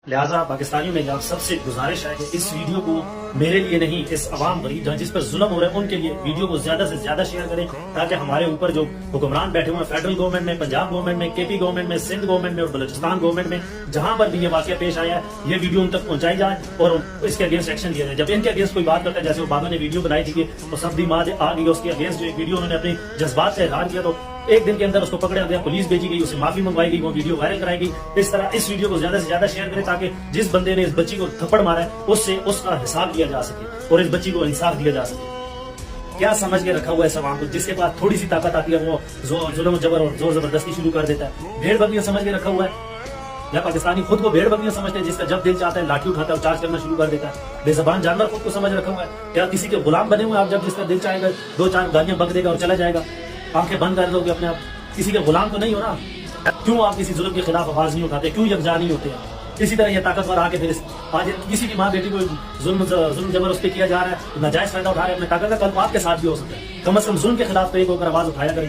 لہٰذا پاکستانیوں میں سب سے گزارش ہے کہ اس ویڈیو کو میرے لیے نہیں، اس عوام غریب جس پر ظلم ہو رہا ہے ان کے لیے ویڈیو کو زیادہ سے زیادہ شیئر کریں، تاکہ ہمارے اوپر جو حکمران بیٹھے ہوئے ہیں فیڈرل گورنمنٹ میں، پنجاب گورنمنٹ میں، کے پی گورنمنٹ میں، سندھ گورنمنٹ میں اور بلوچستان گورنمنٹ میں، جہاں پر بھی یہ واقعہ پیش آیا ہے، یہ ویڈیو ان تک پہنچائی جائے اور اس کے اگینسٹ ایکشن لیا جائے۔ جب ان کے اگینسٹ کوئی بات کرتا ہے، جیسے وہ بابا نے ویڈیو بنائی تھی کہ وہ سبدی ماں آ گئی، اس کے اگینسٹ جو ویڈیو انہوں نے اپنے جذبات سے اظہار کیا، تو ایک دن کے اندر اس کو پکڑا گیا، پولیس بھیجی گئی، اسے معافی منگوائی گئی، وہ ویڈیو وائرل کرائی گئی۔ اس طرح اس ویڈیو کو زیادہ سے زیادہ شیئر کریں تاکہ جس بندے نے اس بچی کو تھپڑ مارا ہے اس کا حساب لیا جا سکے اور اس بچی کو انصاف دیا جا سکے۔ کیا سمجھ کے رکھا ہوا ہے اس عوام کو؟ جس کے پاس تھوڑی سی طاقت آتی ہے وہ ظلم و جبر اور زور زبردستی شروع کر دیتا ہے۔ بھیڑ بکریاں سمجھ کے رکھا ہوا ہے، یا پاکستانی خود کو بھیڑ بکریاں سمجھتے ہیں، جس کا جب دل چاہتا ہے لاٹھی اٹھاتا ہے اور چارج کرنا شروع کر دیتا ہے۔ بے زبان جانور خود کو سمجھ رکھا ہوا ہے، کیا کسی کے غلام بنے ہوئے آپ؟ جب جس کا دل چاہے گا دو چار گالیاں بک دے گا اور چلا جائے گا، آنکھیں بند کر دو گے اپنے آپ؟ کسی کے غلام تو نہیں ہو نا؟ کیوں آپ کسی ظلم کے خلاف آواز نہیں اٹھاتے؟ کیوں یکجا نہیں ہوتے ہیں؟ اسی طرح یہ طاقتور آ کے پھر آج کسی کی ماں بیٹی کو ظلم جبر اس پہ کیا جا رہا ہے، ناجائز فائدہ اٹھا رہے ہیں اپنے طاقت کا، کل آپ کے ساتھ بھی ہو سکتا ہے۔ کم از کم ظلم کے خلاف تو ایک ہو کر آواز اٹھایا کریں۔